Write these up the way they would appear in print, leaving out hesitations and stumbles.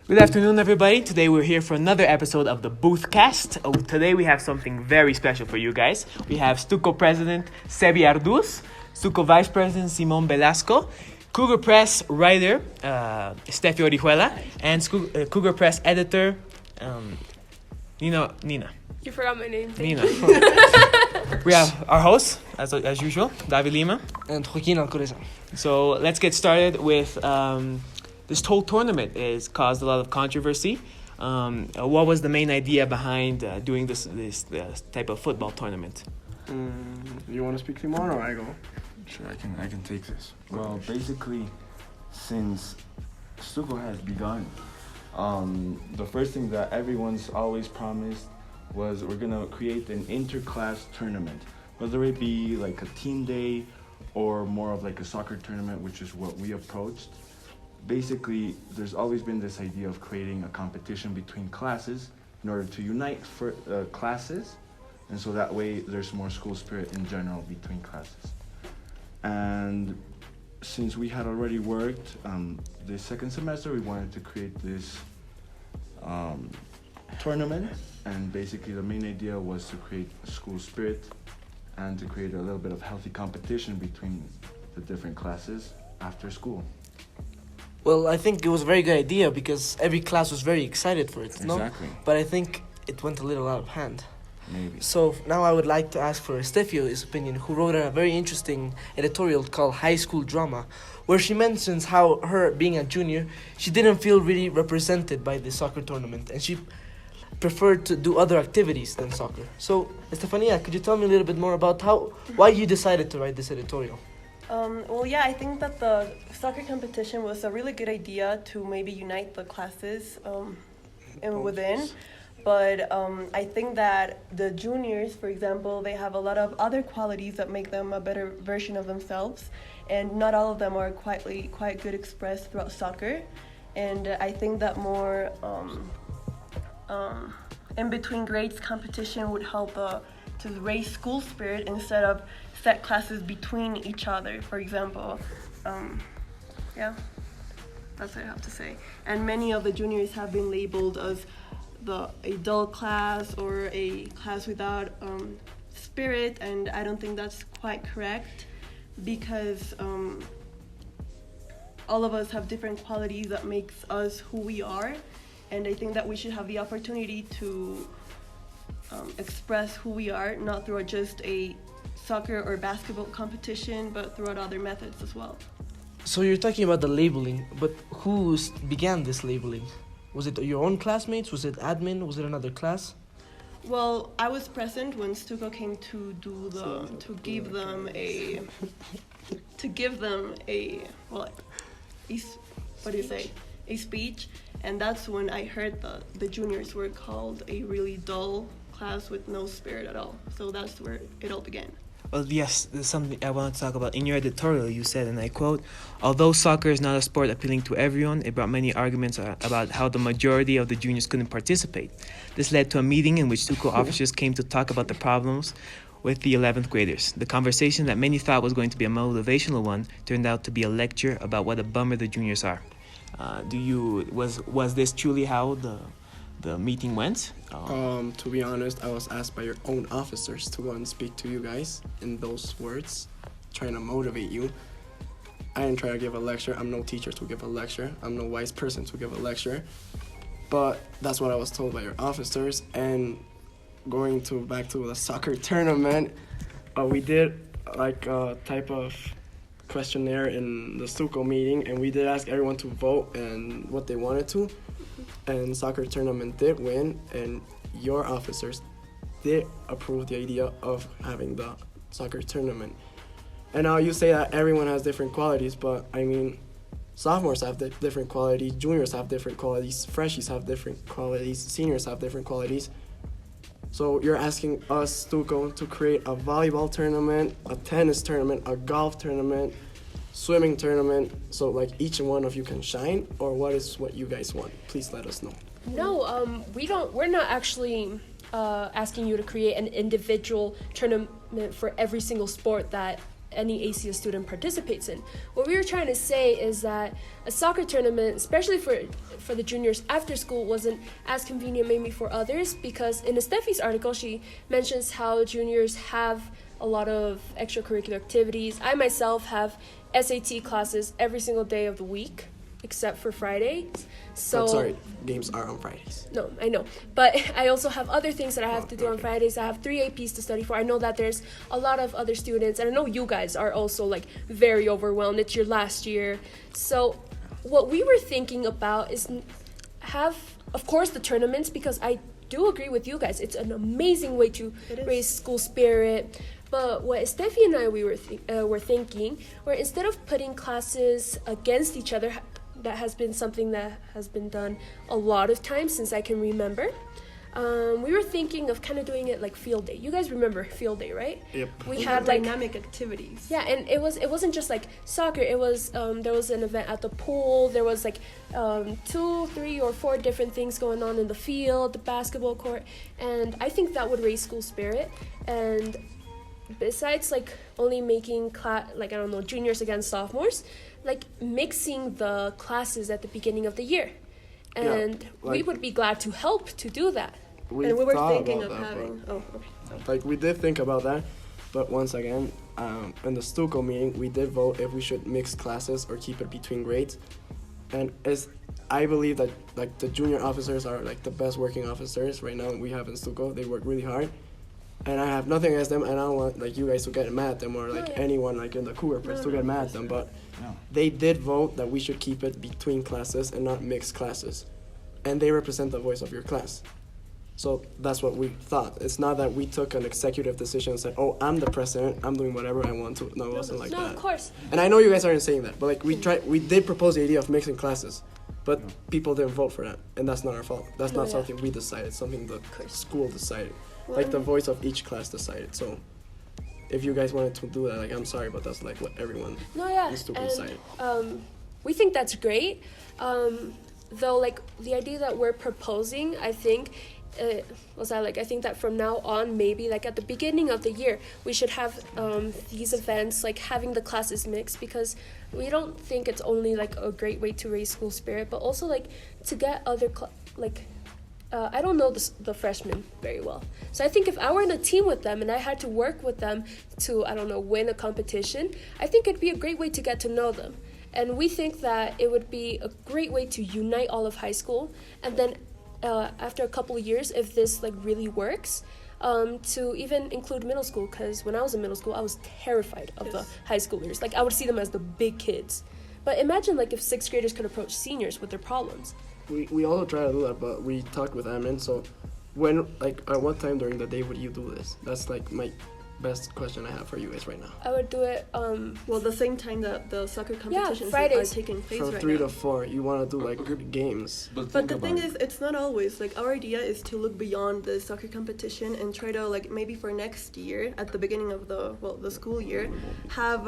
Good afternoon, everybody. Today we're here for another episode of the Boothcast. Today we have something very special for you guys. We have StuCo President Sebastian Arduz, StuCo Vice President Simon Velasco, Cougar Press writer Estefania Orihuela, and Cougar Press editor Nina. You forgot my name. Nina. We have our host, as usual, David Lima. And Joaquin Alcoreza. So let's get started with this whole tournament. Has caused a lot of controversy. What was the main idea behind doing this type of football tournament? You want to speak, Simon, or I go? Sure, I can take this. Well, basically, since StuCo has begun, the first thing that everyone's always promised was we're gonna create an inter-class tournament, whether it be like a team day or more of like a soccer tournament, which is what we approached. Basically, there's always been this idea of creating a competition between classes in order to unite for classes, and so that way there's more school spirit in general between classes. And since we had already worked the second semester, we wanted to create this tournament, and basically the main idea was to create a school spirit and to create a little bit of healthy competition between the different classes after school. Well, I think it was a very good idea because every class was very excited for it, no? Exactly. But I think it went a little out of hand. Maybe. So now I would like to ask for Estefio's opinion, who wrote a very interesting editorial called High School Drama, where she mentions how her, being a junior, she didn't feel really represented by the soccer tournament, and she preferred to do other activities than soccer. So, Estefania, could you tell me a little bit more about why you decided to write this editorial? I think that the soccer competition was a really good idea to maybe unite the classes within. But I think that the juniors, for example, they have a lot of other qualities that make them a better version of themselves. And not all of them are quite good expressed throughout soccer. And I think that more in between grades competition would help to raise school spirit instead of set classes between each other, for example. That's what I have to say. And many of the juniors have been labeled as a dull class or a class without spirit, and I don't think that's quite correct because all of us have different qualities that makes us who we are, and I think that we should have the opportunity to express who we are, not through just a soccer or basketball competition, but throughout other methods as well. So you're talking about the labeling, but who began this labeling? Was it your own classmates? Was it admin? Was it another class? Well, I was present when StuCo came to give them a speech, and that's when I heard the juniors were called a really dull class with no spirit at all. So that's where it all began. Well, yes, there's something I want to talk about. In your editorial, you said, and I quote, "Although soccer is not a sport appealing to everyone, it brought many arguments about how the majority of the juniors couldn't participate. This led to a meeting in which StuCo officers came to talk about the problems with the 11th graders. The conversation that many thought was going to be a motivational one turned out to be a lecture about what a bummer the juniors are." Was this truly how the meeting went? To be honest, I was asked by your own officers to go and speak to you guys in those words, trying to motivate you. I didn't try to give a lecture. I'm no teacher to give a lecture. I'm no wise person to give a lecture. But that's what I was told by your officers. And going back to the soccer tournament, we did like a type of questionnaire in the StuCo meeting, and we did ask everyone to vote and what they wanted to. And soccer tournament did win, and your officers did approve the idea of having the soccer tournament. And now you say that everyone has different qualities, but I mean, sophomores have different qualities, juniors have different qualities, freshies have different qualities, seniors have different qualities. So you're asking us, StuCo, to create a volleyball tournament, a tennis tournament, a golf tournament, swimming tournament, so like each one of you can shine, or what you guys want? Please let us know. No, we're not actually asking you to create an individual tournament for every single sport that any ACS student participates in. What we were trying to say is that a soccer tournament, especially for the juniors after school, wasn't as convenient maybe for others, because in Estefi's article, she mentions how juniors have a lot of extracurricular activities. I myself have SAT classes every single day of the week, except for Fridays. So But sorry, games are on Fridays. no, I know. But I also have other things that I have to do on Fridays. I have 3 APs to study for. I know that there's a lot of other students, and I know you guys are also like very overwhelmed. It's your last year. So what we were thinking about is have, of course, the tournaments, because I do agree with you guys. It's an amazing way to raise school spirit. But what Estefi and I were thinking, where instead of putting classes against each other, that has been something that has been done a lot of times since I can remember. We were thinking of kind of doing it like field day. You guys remember field day, right? Yep. We had like dynamic activities. yeah, and it wasn't just like soccer. It was there was an event at the pool. There was like 2, 3, or 4 different things going on in the field, the basketball court, and I think that would raise school spirit. And besides like only making juniors against sophomores, like mixing the classes at the beginning of the year, and we would be glad to help to do that. And we were thought thinking about of that, having. but- Oh, okay. Like, we did think about that, but once again, in the StuCo meeting, we did vote if we should mix classes or keep it between grades. And I believe that like the junior officers are like the best working officers right now we have in StuCo. They work really hard, and I have nothing against them. And I don't want like you guys to get mad at them, or like anyone like in the Cougar press to get mad at them. But they did vote that we should keep it between classes and not mix classes, and they represent the voice of your class. So that's what we thought. It's not that we took an executive decision and said, "Oh, I'm the president. I'm doing whatever I want to." No, it wasn't like No, that. of course. And I know you guys aren't saying that, but like we did propose the idea of mixing classes, but people didn't vote for that, and that's not our fault. That's not something we decided. Something the school decided. Like the voice of each class decided. So if you guys wanted to do that, like I'm sorry, but that's like what everyone is to decide. We think that's great. Though like the idea that we're proposing, I think. I think that from now on, maybe like at the beginning of the year, we should have these events, like having the classes mixed, because we don't think it's only like a great way to raise school spirit, but also like to get other I don't know the freshmen very well, so I think if I were in a team with them and I had to work with them to win a competition, I think it'd be a great way to get to know them, and we think that it would be a great way to unite all of high school, and then. After a couple of years, if this like really works, to even include middle school, because when I was in middle school, I was terrified of the high schoolers. Like I would see them as the big kids. But imagine like if 6th graders could approach seniors with their problems. We also try to do that, but we talked with admin. So when like at what time during the day would you do this? That's like my best question I have for you guys right now. I would do it. Well, the same time that the soccer competitions are Fridays. taking place From right 3 now. to 4, you want to do like games. But the thing is, it's not always like our idea is to look beyond the soccer competition and try to like maybe for next year at the beginning of the school year have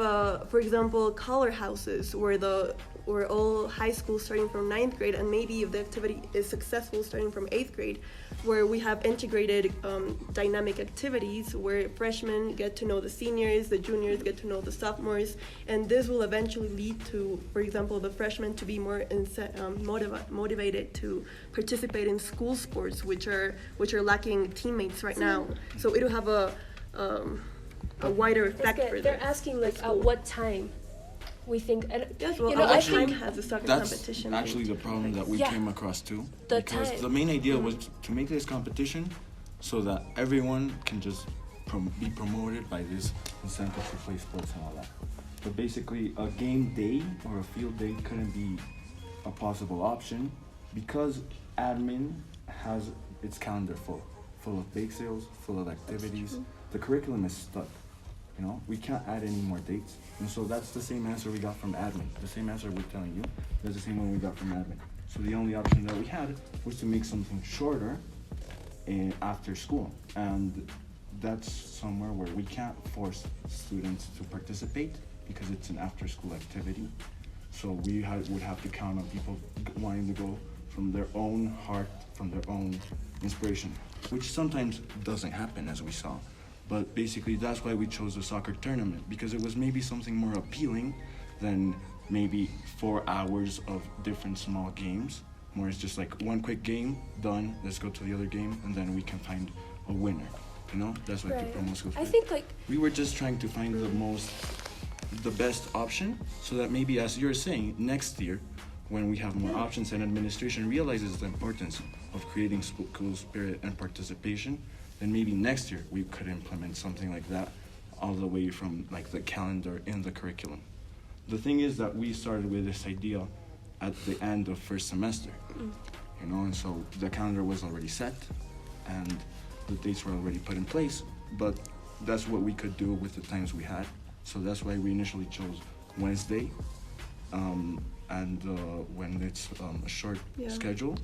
for example color houses where all high schools starting from 9th grade, and maybe if the activity is successful starting from 8th grade, where we have integrated dynamic activities where freshmen get to know the seniors, the juniors get to know the sophomores, and this will eventually lead to, for example, the freshmen to be more motivated to participate in school sports, which are lacking teammates right now. So it'll have a wider effect for them. They're asking like at what time we think, and Yes, well, I our think time has a soccer That's competition. actually the problem that we Yeah. came across too. The Because time. the main idea was to make this competition so that everyone can just be promoted by this incentive to play sports and all that. But basically, a game day or a field day couldn't be a possible option because admin has its calendar full of bake sales, full of activities. The curriculum is stuck. You know, we can't add any more dates. And so that's the same answer we got from admin. The same answer we're telling you, that's the same one we got from admin. So the only option that we had was to make something shorter after school. And that's somewhere where we can't force students to participate because it's an after school activity. So we would have to count on people wanting to go from their own heart, from their own inspiration, which sometimes doesn't happen, as we saw. But basically, that's why we chose the soccer tournament, because it was maybe something more appealing than maybe 4 hours of different small games. More it's just like one quick game, done, let's go to the other game, and then we can find a winner. You know, that's why people most go for I it. think like We were just trying to find the best option, so that maybe, as you're saying, next year, when we have more options and administration realizes the importance of creating school spirit and participation, then maybe next year we could implement something like that all the way from like the calendar in the curriculum. The thing is that we started with this idea at the end of first semester, you know, and so the calendar was already set and the dates were already put in place, but that's what we could do with the times we had. So that's why we initially chose Wednesday, and when it's a short schedule,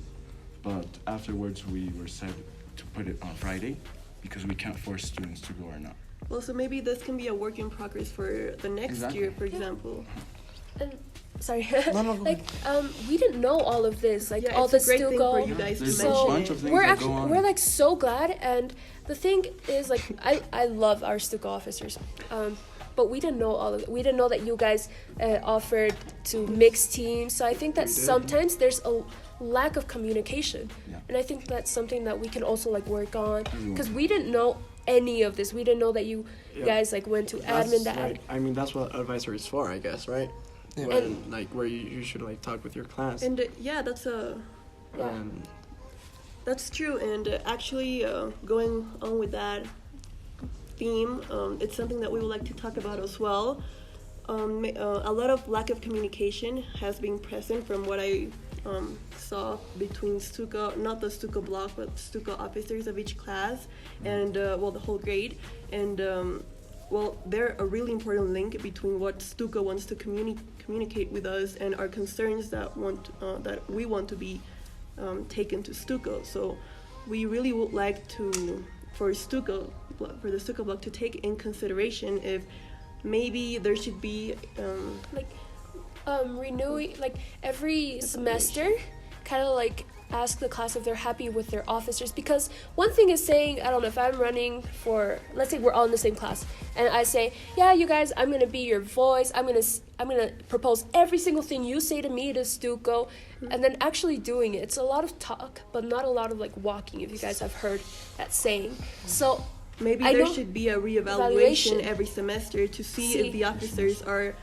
but afterwards we were said to put it on Friday because we can't force students to go or not. Well, so maybe this can be a work in progress for the next Exactly. year, for example. and sorry, No, go like we didn't know all of this, like Yeah, all it's the a great thing for StuCo. you guys to There's mention a bunch of it. things We're that actually go on. we're like so glad, and the thing is like I love our StuCo officers, but we didn't know all of it. We didn't know that you guys offered to mix teams. So I think that sometimes there's a lack of communication, Yeah. and I think that's something that we can also like work on Everyone. because we didn't know any of this. We didn't know that you Yeah. guys like went to admin. That's, That like, I mean, that's what advisory is for, I guess, right? Yeah. When, like, where you should like talk with your class. And yeah, that's true. And actually, going on with that theme, it's something that we would like to talk about as well. A lot of lack of communication has been present from what I saw between StuCo, not the StuCo block, but StuCo officers of each class, and well, the whole grade. And well, they're a really important link between what StuCo wants to communicate with us and our concerns that we want to be taken to StuCo. So we really would like for the StuCo block to take in consideration if maybe there should be renewing like every semester, kind of like ask the class if they're happy with their officers, because one thing is saying, I don't know, if I'm running for, let's say we're all in the same class, and I say, yeah, you guys, I'm gonna be your voice, I'm gonna propose every single thing you say to me to StuCo, and then actually doing it. It's a lot of talk, but not a lot of like walking, if you guys have heard that saying. So maybe there should be a reevaluation every semester to see if the officers are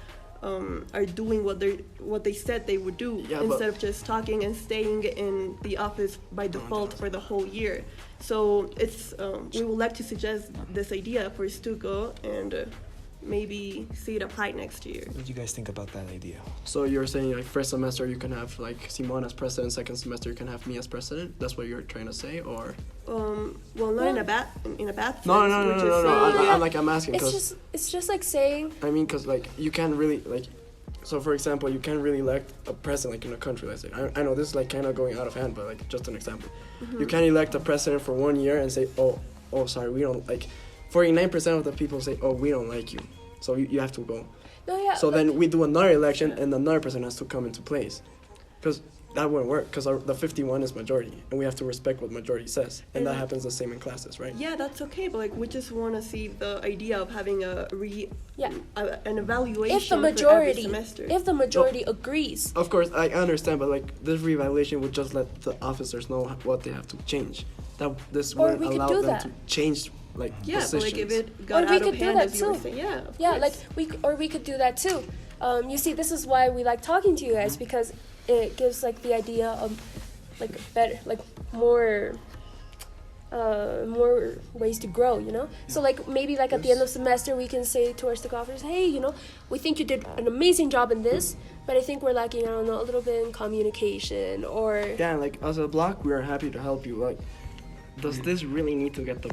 doing what they said they would do, instead of just talking and staying in the office by default for the whole year. So it's we would like to suggest this idea for StuCo and maybe see it applied next year. What do you guys think about that idea? So you're saying like first semester you can have like Simon as president, second semester you can have me as president. That's what you're trying to say, or? Well, not in a bad sense. No. We're just saying- I'm asking because it's just like saying. I mean, because like you can't really like. So for example, you can't really elect a president like in a country. Let's say I know this is like kind of going out of hand, but like just an example. You can't elect a president for 1 year and say, oh, sorry, we don't like. 49% of the people say, oh, we don't like you, so you have to go. No, yeah. So then we do another election and another person has to come into place, because that wouldn't work, because the 51 is majority and we have to respect what majority says, and that happens the same in classes, right? Yeah, that's okay, but like we just want to see the idea of having an evaluation if the for every majority semester. agrees. Of course, I understand, but like this reevaluation would just let the officers know what they have to change. This Or wouldn't we could allow do them that. to change like Yeah, but decisions. like if it got Or we out could of do hand, that as you were too. saying, of Yeah, course. like we could do that too. You see, this is why we like talking to you guys, because it gives like the idea of like better, like more ways to grow, you know. So like maybe like at the end of semester we can say to our StuCo officers, hey, you know, we think you did an amazing job in this, but I think we're lacking, I don't know, a little bit in communication, or Yeah, like as a block, we are happy to help you. Like, does this really need to get the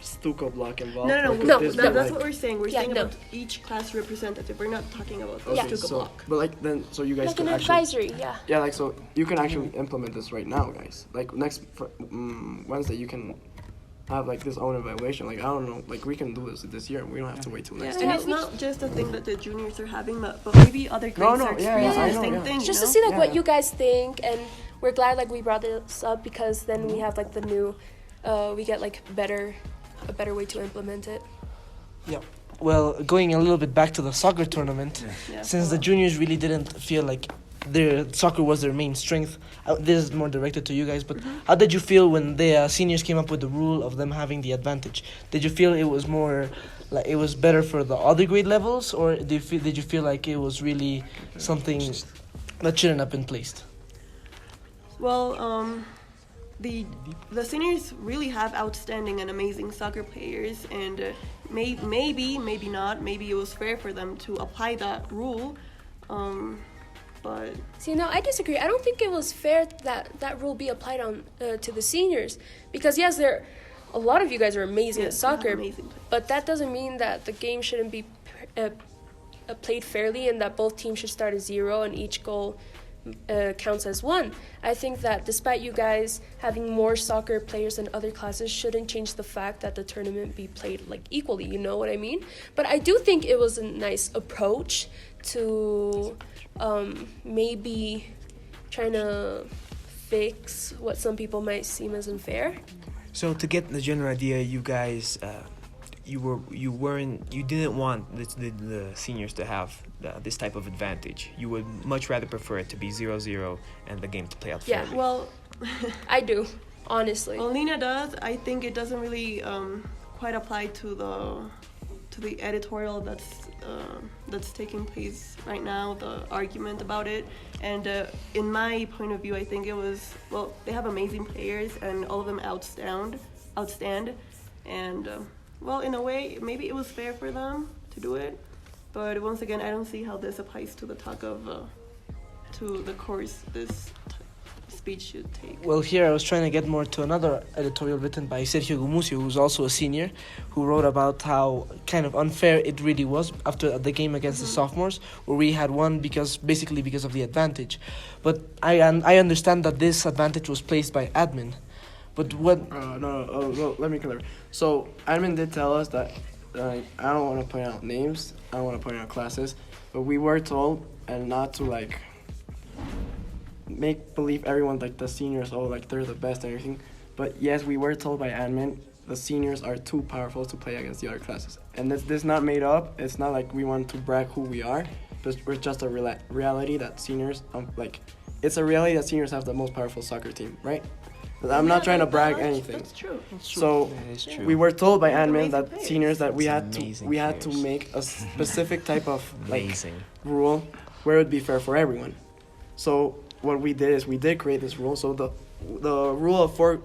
StuCo block involved? No, Or could no, this no, be, that's like- what we're saying. We're Yeah, saying no. about each class representative. We're not talking about the Okay, StuCo so, block. but like then, so you guys like can an actually. advisory, yeah. Yeah, like so you can actually implement this right now, guys. Like next Wednesday, you can have like this own evaluation. Like I don't know, like we can do this year. We don't have to wait till next And year. it's not just a thing that the juniors are having, but maybe other grades No, are yeah, experiencing I the know, same yeah. thing. Just you to know? see like what Yeah. you guys think, and we're glad like we brought this up, because then we have like the new we get like better a better way to implement it. Well, going a little bit back to the soccer tournament, Yeah, since the juniors really didn't feel like their soccer was their main strength, this is more directed to you guys, but how did you feel when the seniors came up with the rule of them having the advantage? Did you feel it was more like it was better for the other grade levels, or did you feel like it was really something that shouldn't have been placed? Well, the seniors really have outstanding and amazing soccer players, and maybe not. Maybe it was fair for them to apply that rule, but See, no, I disagree. I don't think it was fair that that rule be applied on to the seniors, because yes, a lot of you guys are amazing at yes, they have soccer, amazing players. but that doesn't mean that the game shouldn't be played fairly and that both teams should start at 0 and each goal counts as 1. I think that despite you guys having more soccer players than other classes shouldn't change the fact that the tournament be played like equally, you know what I mean? But I do think it was a nice approach to maybe trying to fix what some people might seem as unfair. So to get the general idea, you guys, you didn't want the seniors to have this type of advantage. You would much rather prefer it to be 0-0 and the game to play out Yeah. fairly. Well, I do, honestly. well, Nina does. I think it doesn't really quite apply to the editorial that's taking place right now, the argument about it. And in my point of view, I think it was, well, they have amazing players and all of them outstand. And, well, in a way, maybe it was fair for them to do it. But once again, I don't see how this applies to the talk of, to the course this speech should take. Well, here I was trying to get more to another editorial written by Sergio Gumucio, who's also a senior, who wrote about how kind of unfair it really was after the game against the sophomores, where we had won because of the advantage. But I understand that this advantage was placed by admin. But what? No, let me clarify. So, admin did tell us that, I don't want to point out names, I don't want to point out classes, but we were told, and not to, like, make believe everyone, like, the seniors, they're the best and everything. But yes, we were told by admin, the seniors are too powerful to play against the other classes. And this is not made up, it's not like we want to brag who we are, but it's just a reality that seniors, it's a reality that seniors have the most powerful soccer team, right? I'm not trying to brag anything. That's true. So That is true. we were told by They have admin amazing that players. seniors that we Amazing had to players. make a specific type of Amazing. rule where it would be fair for everyone. So what we did is we did create this rule. So the rule of four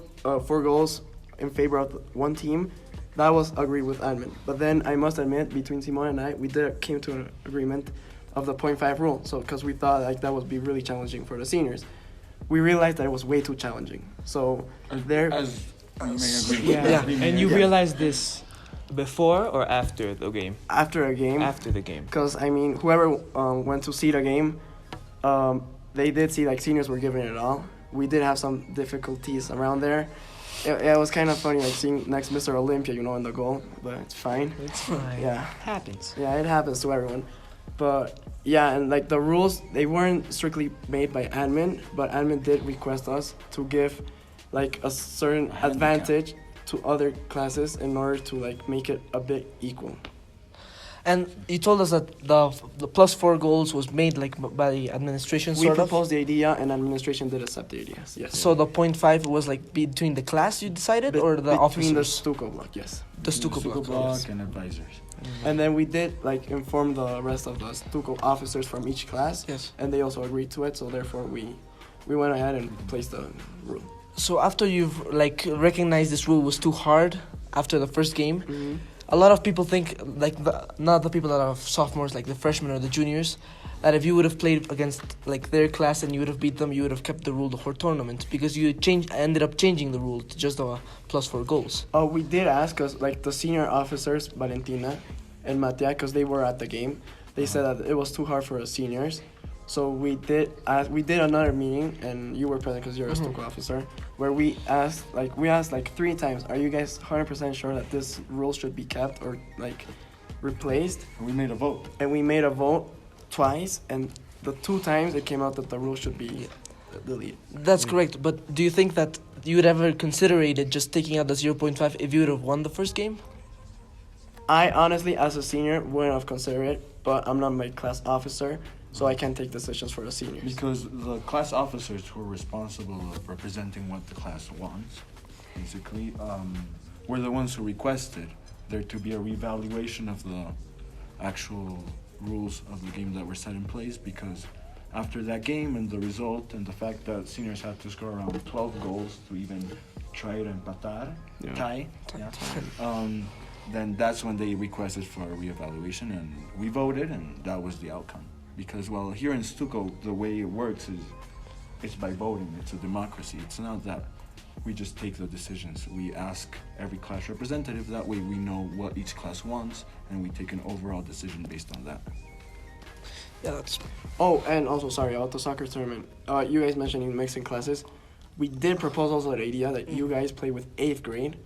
goals in favor of one team, that was agreed with admin. But then I must admit, between Simone and I, we came to an agreement of the 0.5 rule. So because we thought like that would be really challenging for the seniors, we realized that it was way too challenging. So there. As you may agree. Yeah. And you realized this before or after the game? After a game. After the game. Because, I mean, whoever went to see the game, they did see, like, seniors were giving it all. We did have some difficulties around there. It was kind of funny, like, seeing next Mr. Olympia, in the goal, but it's fine. It's fine. Yeah. Happens. Yeah, it happens to everyone. But, yeah, and, like, the rules, they weren't strictly made by admin, but admin did request us to give, like, a certain advantage to other classes in order to, like, make it a bit equal. And you told us that the +4 goals was made like by the administration, We sort of. proposed the idea, and administration did accept the idea. Yes. So the 0.5 was like between the class you decided, or the between the officers? StuCo block, yes. The StuCo block. block and advisors. And then we did like inform the rest of the StuCo officers from each class, Yes. and they also agreed to it. So therefore, we went ahead and placed the rule. So after you've like recognized this rule was too hard after the first game, Mm-hmm. a lot of people think like not the people that are sophomores, like the freshmen or the juniors, that if you would have played against like their class and you would have beat them, you would have kept the rule the whole tournament because you ended up changing the rule to just +4 goals. We did ask, because like the senior officers, Valentina and Matia, because they were at the game, they said that it was too hard for us seniors. So we did another meeting, and you were present because you're a StuCo officer, where we asked like 3 times, are you guys 100% sure that this rule should be kept or like replaced? We made a vote. And we made a vote twice, and the 2 times it came out that the rule should be delete. That's correct, but do you think that you would ever consider it just taking out the 0.5 if you would have won the first game? I honestly, as a senior, wouldn't have considered it, but I'm not my class officer, so I can't take decisions for the seniors. Because the class officers who are responsible of representing what the class wants, basically, were the ones who requested there to be a reevaluation of the actual rules of the game that were set in place, because after that game and the result and the fact that seniors had to score around 12 goals to even try to empatar, tie, then that's when they requested for a reevaluation, and we voted, and that was the outcome. Because, well, here in StuCo, the way it works is it's by voting. It's a democracy. It's not that we just take the decisions. We ask every class representative. That way we know what each class wants, and we take an overall decision based on that. Yeah, that's... Oh, and also, sorry, about the soccer tournament. You guys mentioning mixing classes. We did propose also the idea that you guys play with 8th grade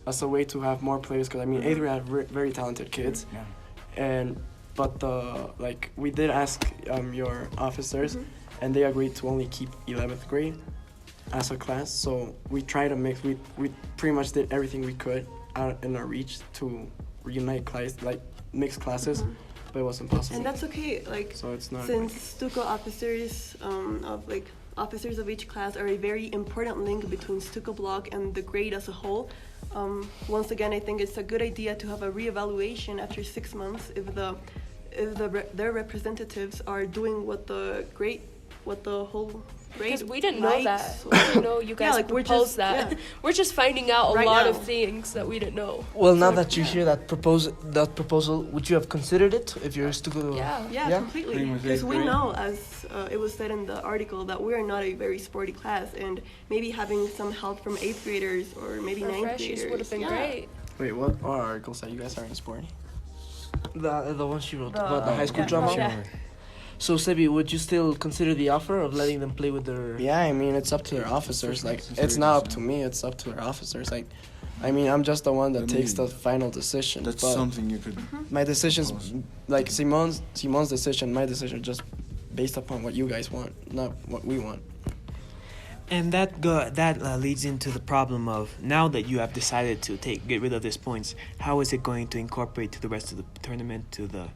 as a way to have more players, because, I mean, 8th grade have very talented kids. Yeah. But we did ask your officers, and they agreed to only keep 11th grade as a class. So we tried to mix. We pretty much did everything we could out in our reach to reunite mixed classes, but it wasn't possible. And that's okay. So it's not since StuCo officers officers of each class are a very important link between StuCo block and the grade as a whole. Once again, I think it's a good idea to have a reevaluation after 6 months if their representatives are doing what the whole grade. Because we didn't know likes. that. We didn't know you guys proposed that. We're just finding out a lot of things that we didn't know. Well, now that you hear that proposal, would you have considered it if you're StuCo? Yeah, completely. Because we know, as it was said in the article, that we are not a very sporty class, and maybe having some help from 8th graders or maybe 9th graders would have been great. Wait, what are articles that you guys are in sporty? The one she wrote about the high school drama. Yeah. So, Sebi, would you still consider the offer of letting them play with their... Yeah, I mean, it's up to their officers. It's not up to me. It's up to their officers. I mean, I'm just the one that takes the final decision. That's but something you could... My decisions, like Simon's decision, my decision, just based upon what you guys want, not what we want. And that leads into the problem of, now that you have decided to get rid of these points, how is it going to incorporate to the rest of the tournament, to the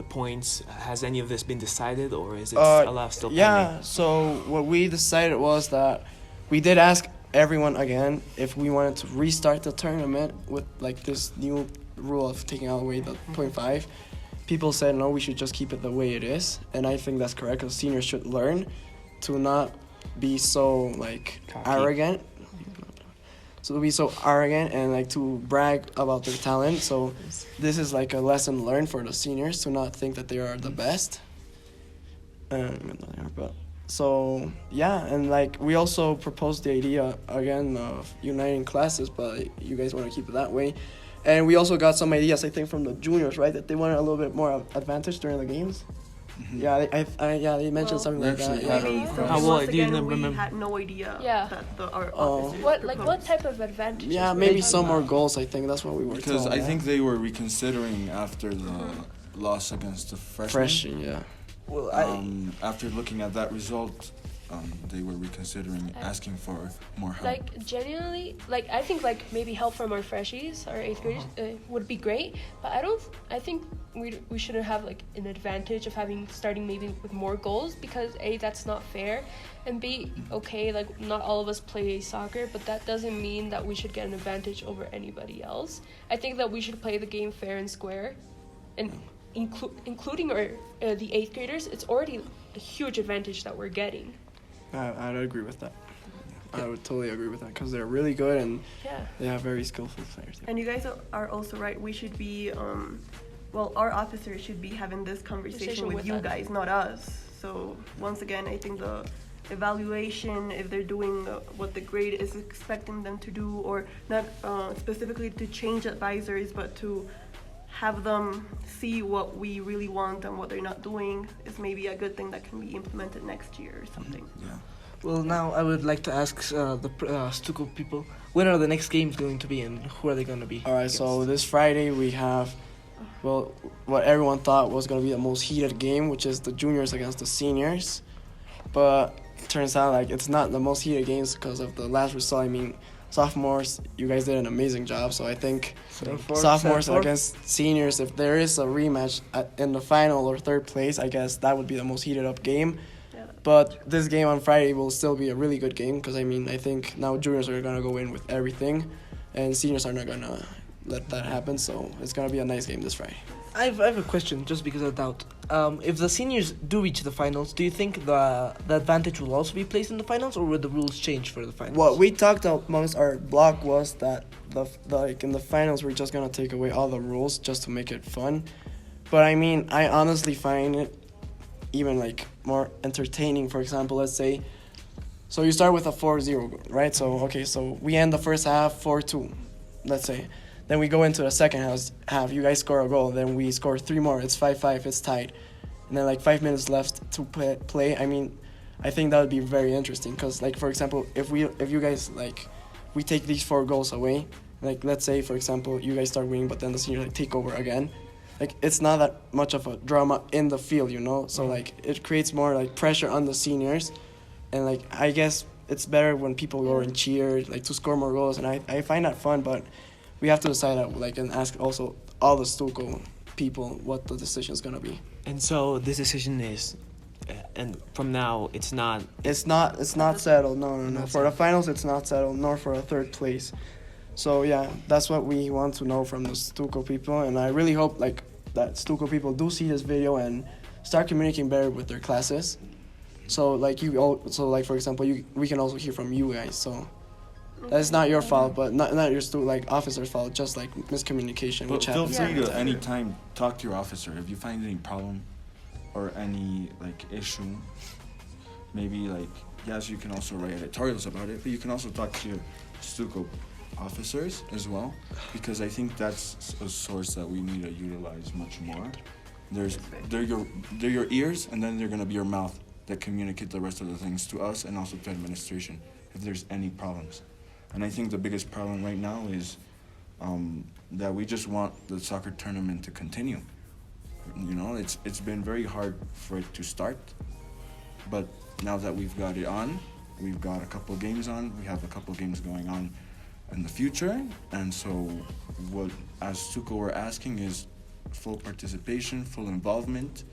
points? Has any of this been decided, or is it still pending? Yeah, so what we decided was that we did ask everyone again if we wanted to restart the tournament with this new rule of taking away the 0.5. People said no, we should just keep it the way it is, and I think that's correct, because seniors should learn to not be so arrogant. So to be so arrogant and to brag about their talent. So this is a lesson learned for the seniors to not think that they are the best. So yeah, and we also proposed the idea again of uniting classes, but you guys want to keep it that way. And we also got some ideas, I think, from the juniors, right? That they wanted a little bit more advantage during the games. Mm-hmm. Yeah, they mentioned something like that. We had no idea that our officers what type of advantage? Yeah, maybe some more goals. I think that's what we were told. Because I think they were reconsidering after the loss against the freshmen. Yeah. Well, after looking at that result, they were reconsidering asking for more help. Genuinely, I think maybe help from our freshies, our 8th graders, would be great. But I think we shouldn't have an advantage of starting maybe with more goals, because A, that's not fair, and B, okay, not all of us play soccer, but that doesn't mean that we should get an advantage over anybody else. I think that we should play the game fair and square, and including the 8th graders. It's already a huge advantage that we're getting. I'd agree with that. I would totally agree with that, because they're really good and they have very skillful players. Yeah. And you guys are also right. We should be, our officers should be having this conversation with you guys, not us. So once again, I think the evaluation, if they're doing what the grade is expecting them to do, or not specifically to change advisors, but to have them see what we really want and what they're not doing, is maybe a good thing that can be implemented next year or something. Yeah. Well, now I would like to ask the StuCo people, when are the next games going to be and who are they going to be? All right, so this Friday we have, what everyone thought was going to be the most heated game, which is the juniors against the seniors. But turns out like it's not the most heated games because of the last result. I mean, sophomores, you guys did an amazing job. So I think sophomores against seniors, if there is a rematch in the final or third place, I guess that would be the most heated up game. But this game on Friday will still be a really good game because, I mean, I think now juniors are going to go in with everything and seniors are not going to let that happen. So it's going to be a nice game this Friday. I have a question just because of doubt. If the seniors do reach the finals, do you think the advantage will also be placed in the finals, or will the rules change for the finals? What we talked amongst our block was that like in the finals we're just going to take away all the rules just to make it fun. But I mean, I honestly find it even like more entertaining. For example, let's say, so you start with a 4-0, right? So okay, so we end the first half 4-2, let's say. Then we go into the second half. You guys score a goal. Then we score 3 more. It's 5-5. It's tied. And then like 5 minutes left to play. I mean, I think that would be very interesting because, like, for example, if you guys like, we take these 4 goals away. Like, let's say, for example, you guys start winning, but then the seniors like take over again. Like, it's not that much of a drama in the field, you know. So like, it creates more like pressure on the seniors, and like I guess it's better when people go and cheer like to score more goals, and I find that fun, but. We have to decide that, like, and ask also all the StuCo people what the decision is gonna be. And so this decision is, and from now it's not. It's not settled. No. For the finals, it's not settled, nor for a third place. So yeah, that's what we want to know from the StuCo people, and I really hope like that StuCo people do see this video and start communicating better with their classes. So like for example, we can also hear from you guys. So. That's not your fault, but not your officer's fault. Just like miscommunication, which feel happens. free to anytime talk to your officer if you find any problem or any like issue. Maybe like yes, you can also write editorials about it, but you can also talk to your StuCo officers as well, because I think that's a source that we need to utilize much more. They're your ears, and then they're gonna be your mouth that communicate the rest of the things to us and also to administration if there's any problems. And I think the biggest problem right now is that we just want the soccer tournament to continue. You know, it's been very hard for it to start, but now that we've got it on, we've got a couple of games on, we have a couple of games going on in the future, and so what as StuCo we're asking is full participation, full involvement,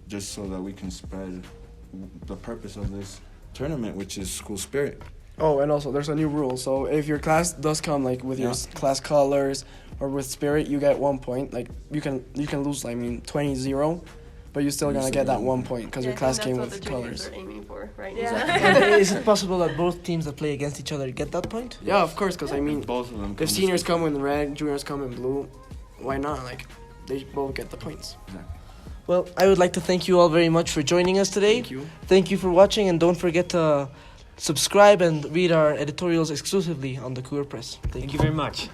just so that we can spread the purpose of this tournament, which is school spirit. Oh, and also there's a new rule. So if your class does come like with your class colors or with spirit, you get 1 point. Like you can lose, 20-0, but you're still gonna get that 1 point because your class came with colors. Are aiming for right Is it possible that both teams that play against each other get that point? Yeah, of course. Because I mean, both of them. If seniors come in red, juniors come in blue, why not? Like they both get the points. Exactly. Well, I would like to thank you all very much for joining us today. Thank you. Thank you for watching, and don't forget to subscribe and read our editorials exclusively on the Cougar Press. Thank you very much.